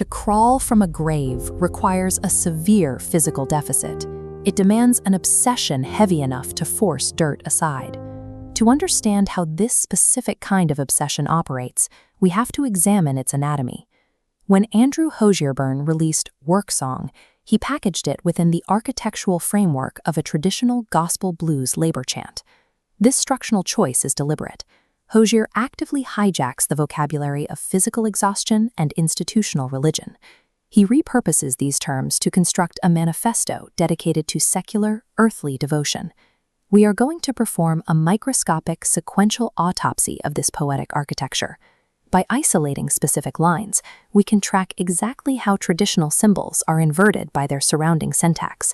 crawl from a grave requires a severe physical deficit. It demands an obsession heavy enough to force dirt aside. To understand how this specific kind of obsession operates, we have to examine its anatomy. When Andrew Hozier-Byrne released Work Song, he packaged it within the architectural framework of a traditional gospel blues labor chant. This structural choice is deliberate. Hozier actively hijacks the vocabulary of physical exhaustion and institutional religion. He repurposes these terms to construct a manifesto dedicated to secular, earthly devotion. We are going to perform a microscopic sequential autopsy of this poetic architecture. By isolating specific lines, we can track exactly how traditional symbols are inverted by their surrounding syntax.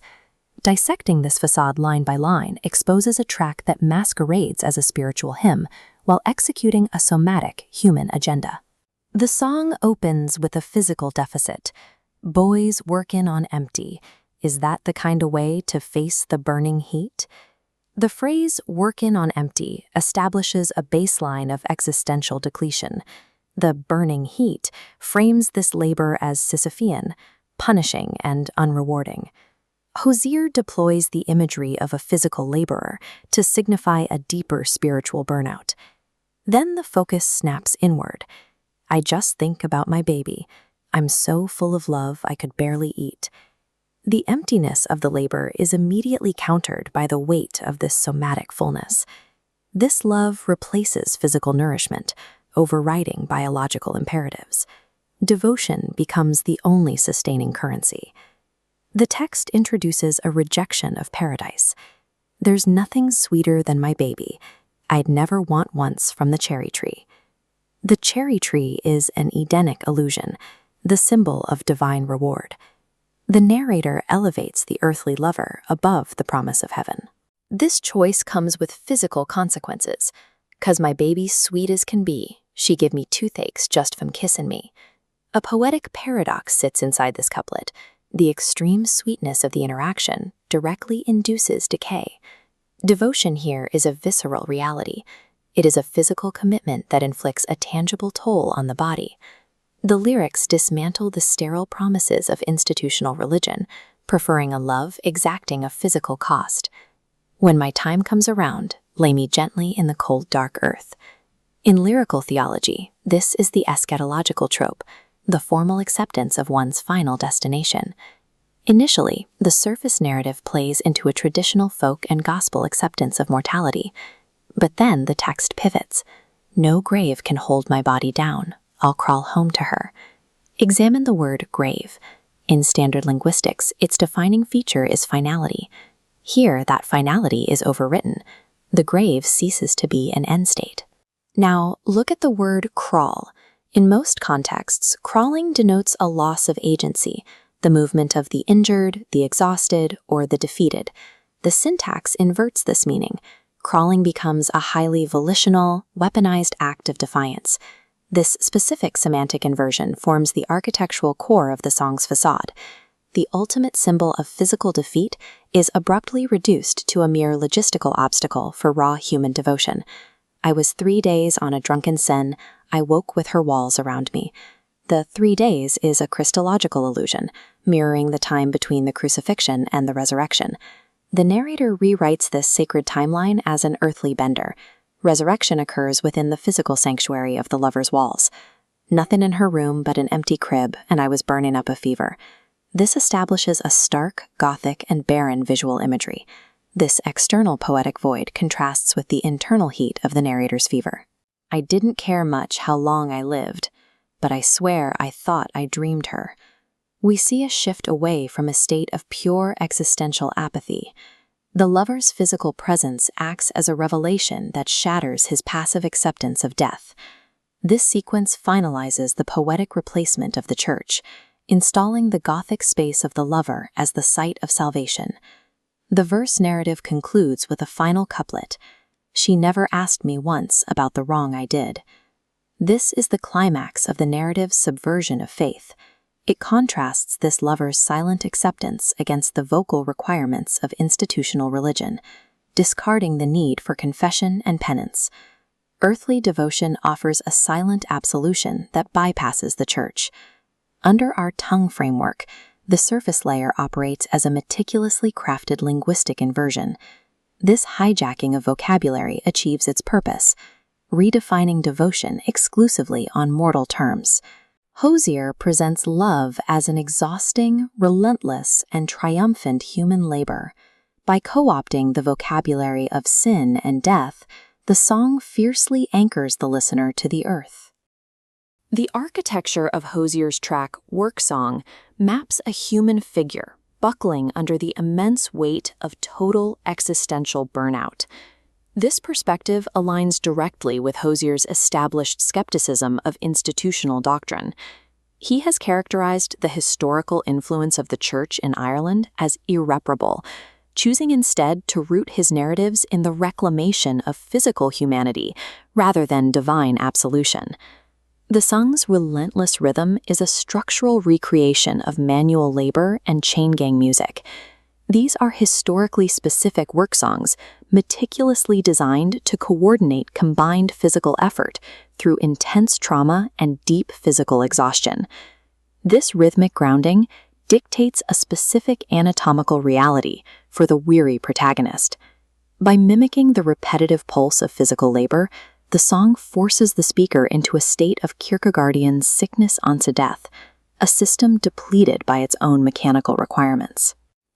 Dissecting this facade line by line exposes a track that masquerades as a spiritual hymn while executing a somatic human agenda. The song opens with a physical deficit. Boys workin' on empty. Is that the kind of way to face the burning heat? The phrase workin' on empty establishes a baseline of existential depletion. The burning heat frames this labor as Sisyphean, punishing and unrewarding. Hozier deploys the imagery of a physical laborer to signify a deeper spiritual burnout. Then the focus snaps inward. I just think about my baby. I'm so full of love I could barely eat. The emptiness of the labor is immediately countered by the weight of this somatic fullness. This love replaces physical nourishment, overriding biological imperatives. Devotion becomes the only sustaining currency. The text introduces a rejection of paradise. There's nothing sweeter than my baby. I'd never want once from the cherry tree. The cherry tree is an Edenic illusion, the symbol of divine reward. The narrator elevates the earthly lover above the promise of heaven. This choice comes with physical consequences. 'Cause my baby's sweet as can be, she give me toothaches just from kissin' me. A poetic paradox sits inside this couplet. The extreme sweetness of the interaction directly induces decay. Devotion here is a visceral reality. It is a physical commitment that inflicts a tangible toll on the body. The lyrics dismantle the sterile promises of institutional religion, preferring a love exacting a physical cost. When my time comes around, lay me gently in the cold, dark earth. In lyrical theology, this is the eschatological trope, the formal acceptance of one's final destination. Initially, the surface narrative plays into a traditional folk and gospel acceptance of mortality. But then the text pivots. No grave can hold my body down. I'll crawl home to her. Examine the word grave. In standard linguistics, its defining feature is finality. Here, that finality is overwritten. The grave ceases to be an end state. Now, look at the word crawl. In most contexts, crawling denotes a loss of agency, the movement of the injured, the exhausted, or the defeated. The syntax inverts this meaning. Crawling becomes a highly volitional, weaponized act of defiance. This specific semantic inversion forms the architectural core of the song's facade. The ultimate symbol of physical defeat is abruptly reduced to a mere logistical obstacle for raw human devotion. I was 3 days on a drunken sin. I woke with her walls around me. The 3 days is a Christological illusion, mirroring the time between the crucifixion and the resurrection. The narrator rewrites this sacred timeline as an earthly bender. Resurrection occurs within the physical sanctuary of the lover's walls. Nothing in her room but an empty crib, and I was burning up a fever. This establishes a stark, gothic, and barren visual imagery. This external poetic void contrasts with the internal heat of the narrator's fever. I didn't care much how long I lived, but I swear I thought I dreamed her. We see a shift away from a state of pure existential apathy. The lover's physical presence acts as a revelation that shatters his passive acceptance of death. This sequence finalizes the poetic replacement of the church, installing the Gothic space of the lover as the site of salvation. The verse narrative concludes with a final couplet. She never asked me once about the wrong I did. This is the climax of the narrative's subversion of faith. It contrasts this lover's silent acceptance against the vocal requirements of institutional religion, discarding the need for confession and penance. Earthly devotion offers a silent absolution that bypasses the church. Under our tongue framework, the surface layer operates as a meticulously crafted linguistic inversion. This hijacking of vocabulary achieves its purpose, redefining devotion exclusively on mortal terms. Hozier presents love as an exhausting, relentless, and triumphant human labor. By co-opting the vocabulary of sin and death, the song fiercely anchors the listener to the earth. The architecture of Hozier's track Work Song maps a human figure buckling under the immense weight of total existential burnout. This perspective aligns directly with Hozier's established skepticism of institutional doctrine. He has characterized the historical influence of the Church in Ireland as irreparable, choosing instead to root his narratives in the reclamation of physical humanity rather than divine absolution. The song's relentless rhythm is a structural recreation of manual labor and chain gang music. These are historically specific work songs, meticulously designed to coordinate combined physical effort through intense trauma and deep physical exhaustion. This rhythmic grounding dictates a specific anatomical reality for the weary protagonist. By mimicking the repetitive pulse of physical labor, the song forces the speaker into a state of Kierkegaardian sickness unto death, a system depleted by its own mechanical requirements.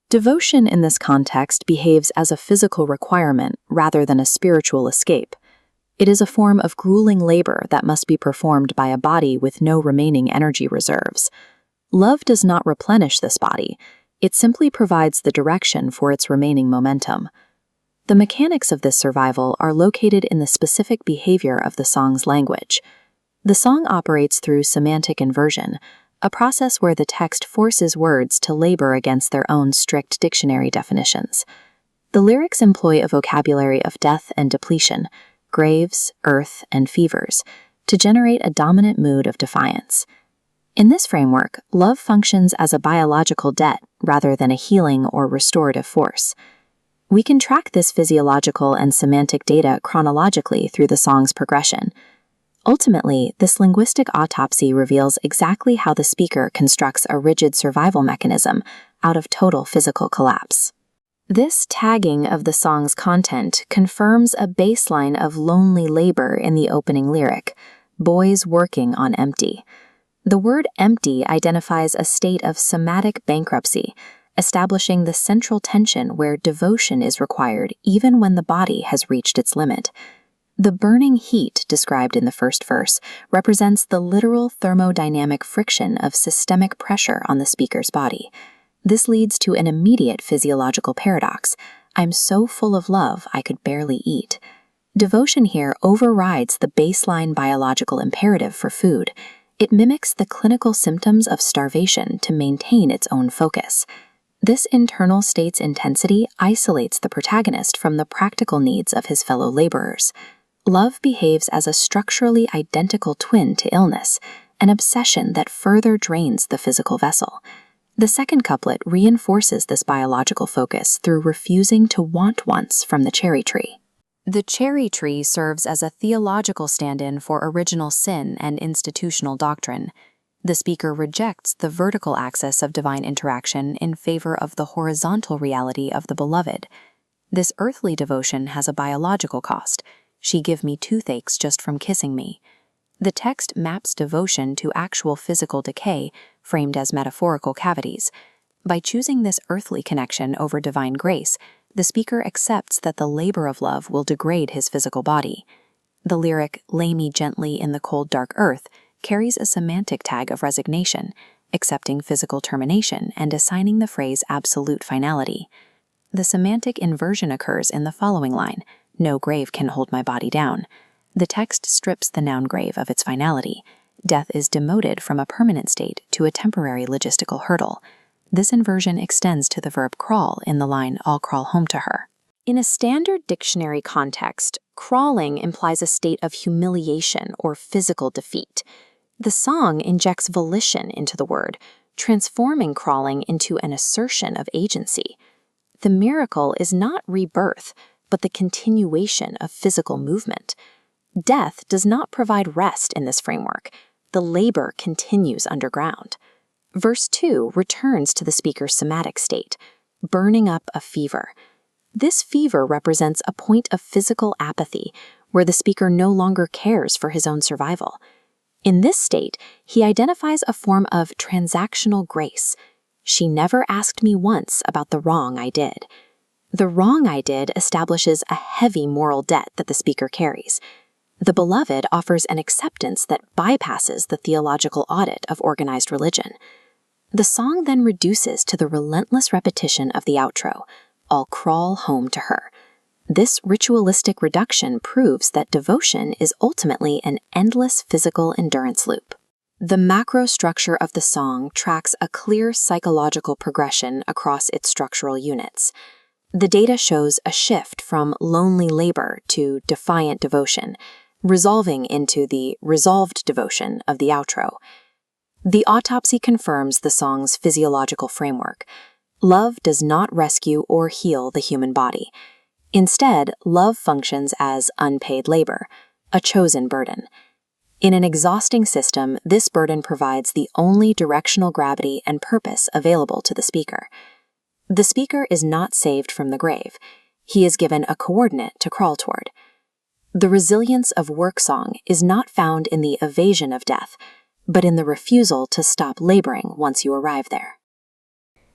Devotion in this context behaves as a physical requirement rather than a spiritual escape. It is a form of grueling labor that must be performed by a body with no remaining energy reserves. Love does not replenish this body, it simply provides the direction for its remaining momentum. The mechanics of this survival are located in the specific behavior of the song's language. The song operates through semantic inversion, a process where the text forces words to labor against their own strict dictionary definitions. The lyrics employ a vocabulary of death and depletion, graves, earth, and fevers, to generate a dominant mood of defiance. In this framework, love functions as a biological debt rather than a healing or restorative force. We can track this physiological and semantic data chronologically through the song's progression. Ultimately, this linguistic autopsy reveals exactly how the speaker constructs a rigid survival mechanism out of total physical collapse. This tagging of the song's content confirms a baseline of lonely labor in the opening lyric, boys working on empty. The word empty identifies a state of somatic bankruptcy, establishing the central tension where devotion is required even when the body has reached its limit. The burning heat described in the first verse represents the literal thermodynamic friction of systemic pressure on the speaker's body. This leads to an immediate physiological paradox. I'm so full of love I could barely eat. Devotion here overrides the baseline biological imperative for food. It mimics the clinical symptoms of starvation to maintain its own focus. This internal state's intensity isolates the protagonist from the practical needs of his fellow laborers. Love behaves as a structurally identical twin to illness, an obsession that further drains the physical vessel. The second couplet reinforces this biological focus through refusing to want once from the cherry tree. The cherry tree serves as a theological stand-in for original sin and institutional doctrine. The speaker rejects the vertical axis of divine interaction in favor of the horizontal reality of the beloved. This earthly devotion has a biological cost. She give me toothaches just from kissing me. The text maps devotion to actual physical decay, framed as metaphorical cavities. By choosing this earthly connection over divine grace, the speaker accepts that the labor of love will degrade his physical body. The lyric, "Lay me gently in the cold dark earth," carries a semantic tag of resignation, accepting physical termination and assigning the phrase absolute finality. The semantic inversion occurs in the following line, "No grave can hold my body down." The text strips the noun grave of its finality. Death is demoted from a permanent state to a temporary logistical hurdle. This inversion extends to the verb crawl in the line, "I'll crawl home to her." In a standard dictionary context, crawling implies a state of humiliation or physical defeat. The song injects volition into the word, transforming crawling into an assertion of agency. The miracle is not rebirth, but the continuation of physical movement. Death does not provide rest in this framework. The labor continues underground. Verse 2 returns to the speaker's somatic state, burning up a fever. This fever represents a point of physical apathy, where the speaker no longer cares for his own survival. In this state, he identifies a form of transactional grace. She never asked me once about the wrong I did. The wrong I did establishes a heavy moral debt that the speaker carries. The beloved offers an acceptance that bypasses the theological audit of organized religion. The song then reduces to the relentless repetition of the outro, "I'll crawl home to her." This ritualistic reduction proves that devotion is ultimately an endless physical endurance loop. The macro structure of the song tracks a clear psychological progression across its structural units. The data shows a shift from lonely labor to defiant devotion, resolving into the resolved devotion of the outro. The Autopsy confirms the song's physiological framework. Love does not rescue or heal the human body. Instead, love functions as unpaid labor, a chosen burden. In an exhausting system, this burden provides the only directional gravity and purpose available to the speaker. The speaker is not saved from the grave. He is given a coordinate to crawl toward. The resilience of work song is not found in the evasion of death, but in the refusal to stop laboring once you arrive there.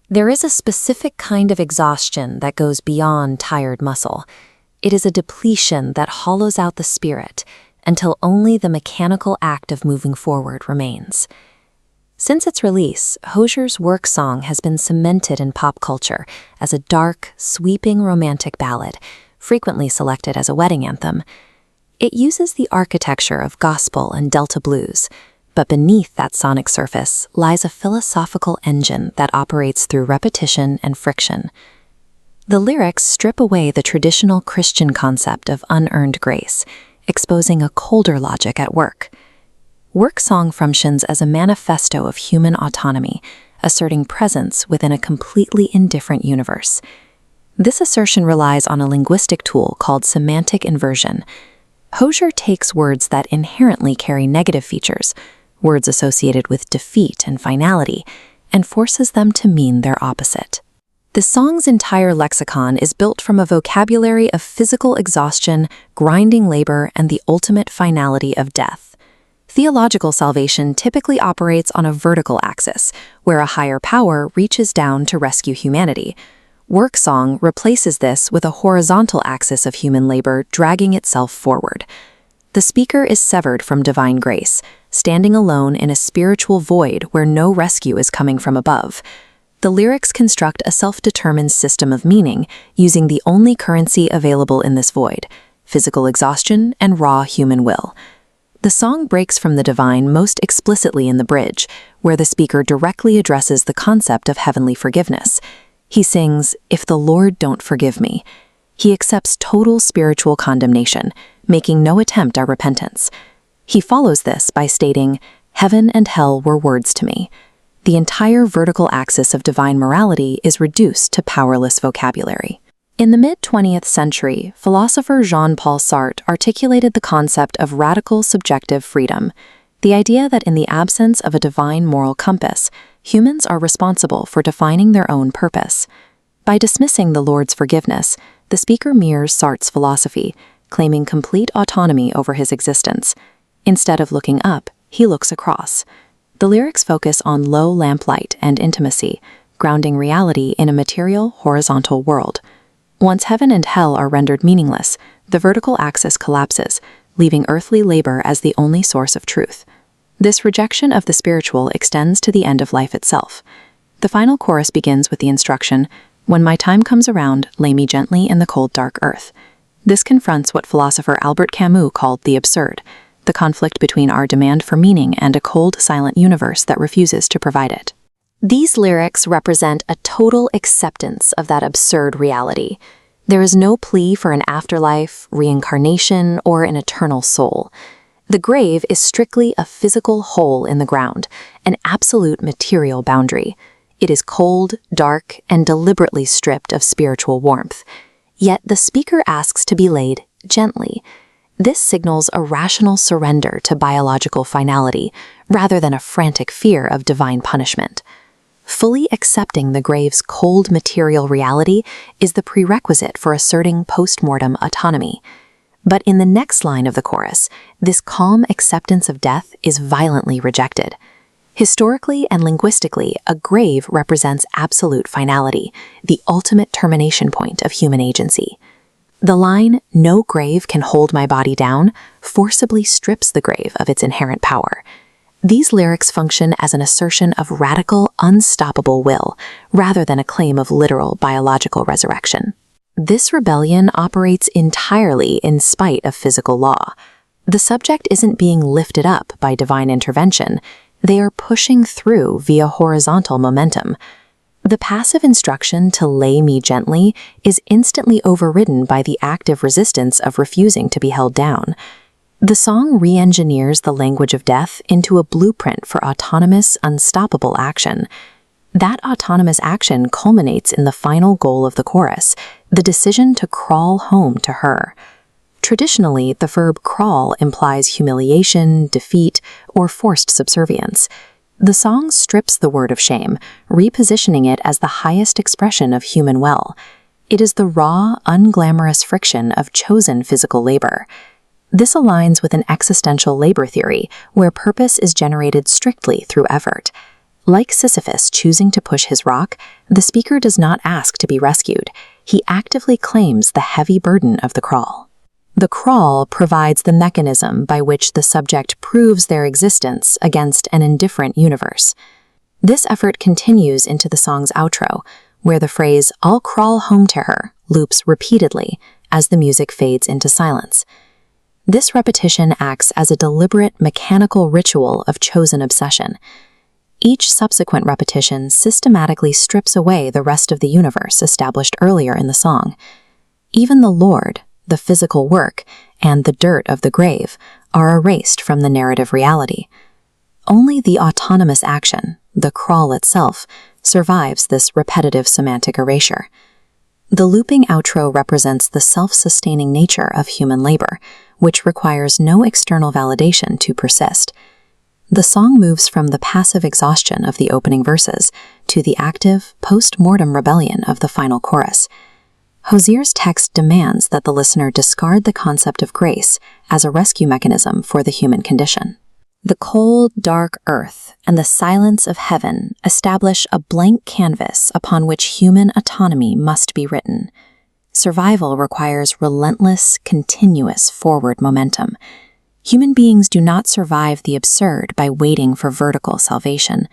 There is a specific kind of exhaustion that goes beyond tired muscle. It is a depletion that hollows out the spirit until only the mechanical act of moving forward remains. Since its release, Hozier's work song has been cemented in pop culture as a dark, sweeping romantic ballad, frequently selected as a wedding anthem. It uses the architecture of gospel and Delta blues, but beneath that sonic surface lies a philosophical engine that operates through repetition and friction. The lyrics strip away the traditional Christian concept of unearned grace, exposing a colder logic at work. Work song functions as a manifesto of human autonomy, asserting presence within a completely indifferent universe. This assertion relies on a linguistic tool called semantic inversion. Hozier takes words that inherently carry negative features, words associated with defeat and finality, and forces them to mean their opposite. The song's entire lexicon is built from a vocabulary of physical exhaustion, grinding labor, and the ultimate finality of death. Theological salvation typically operates on a vertical axis, where a higher power reaches down to rescue humanity. Work song replaces this with a horizontal axis of human labor dragging itself forward. The speaker is severed from divine grace, standing alone in a spiritual void where no rescue is coming from above. The lyrics construct a self-determined system of meaning using the only currency available in this void, physical exhaustion and raw human will. The song breaks from the divine most explicitly in the bridge, where the speaker directly addresses the concept of heavenly forgiveness. He sings, "If the Lord don't forgive me." He accepts total spiritual condemnation, making no attempt at repentance. He follows this by stating, "Heaven and hell were words to me." The entire vertical axis of divine morality is reduced to powerless vocabulary. In the mid-20th century, philosopher Jean-Paul Sartre articulated the concept of radical subjective freedom, the idea that in the absence of a divine moral compass, humans are responsible for defining their own purpose. By dismissing the Lord's forgiveness, the speaker mirrors Sartre's philosophy, claiming complete autonomy over his existence. Instead of looking up, he looks across. The lyrics focus on low lamplight and intimacy, grounding reality in a material, horizontal world. Once heaven and hell are rendered meaningless, the vertical axis collapses, leaving earthly labor as the only source of truth. This rejection of the spiritual extends to the end of life itself. The final chorus begins with the instruction, "When my time comes around, lay me gently in the cold, dark earth." This confronts what philosopher Albert Camus called the absurd, the conflict between our demand for meaning and a cold, silent universe that refuses to provide it. These lyrics represent a total acceptance of that absurd reality. There is no plea for an afterlife, reincarnation, or an eternal soul. The grave is strictly a physical hole in the ground, an absolute material boundary. It is cold, dark, and deliberately stripped of spiritual warmth. Yet the speaker asks to be laid gently. This signals a rational surrender to biological finality, rather than a frantic fear of divine punishment. Fully accepting the grave's cold material reality is the prerequisite for asserting post-mortem autonomy. But in the next line of the chorus, this calm acceptance of death is violently rejected. Historically and linguistically, a grave represents absolute finality, the ultimate termination point of human agency. The line, "No grave can hold my body down," forcibly strips the grave of its inherent power. These lyrics function as an assertion of radical, unstoppable will, rather than a claim of literal biological resurrection. This rebellion operates entirely in spite of physical law. The subject isn't being lifted up by divine intervention, they are pushing through via horizontal momentum. The passive instruction to lay me gently is instantly overridden by the active resistance of refusing to be held down. The song re-engineers the language of death into a blueprint for autonomous, unstoppable action. That autonomous action culminates in the final goal of the chorus, the decision to crawl home to her. Traditionally, the verb crawl implies humiliation, defeat, or forced subservience. The song strips the word of shame, repositioning it as the highest expression of human will. It is the raw, unglamorous friction of chosen physical labor. This aligns with an existential labor theory, where purpose is generated strictly through effort. Like Sisyphus choosing to push his rock, the speaker does not ask to be rescued. He actively claims the heavy burden of the crawl. The crawl provides the mechanism by which the subject proves their existence against an indifferent universe. This effort continues into the song's outro, where the phrase, "I'll crawl home to her," loops repeatedly as the music fades into silence. This repetition acts as a deliberate, mechanical ritual of chosen obsession. Each subsequent repetition systematically strips away the rest of the universe established earlier in the song. Even the Lord, the physical work, and the dirt of the grave are erased from the narrative reality. Only the autonomous action, the crawl itself, survives this repetitive semantic erasure. The looping outro represents the self-sustaining nature of human labor, which requires no external validation to persist. The song moves from the passive exhaustion of the opening verses to the active, post-mortem rebellion of the final chorus. Hozier's text demands that the listener discard the concept of grace as a rescue mechanism for the human condition. The cold, dark earth and the silence of heaven establish a blank canvas upon which human autonomy must be written. Survival requires relentless, continuous forward momentum. Human beings do not survive the absurd by waiting for vertical salvation.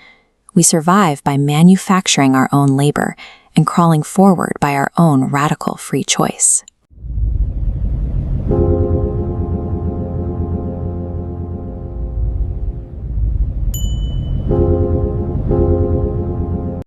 We survive by manufacturing our own labor and crawling forward by our own radical free choice.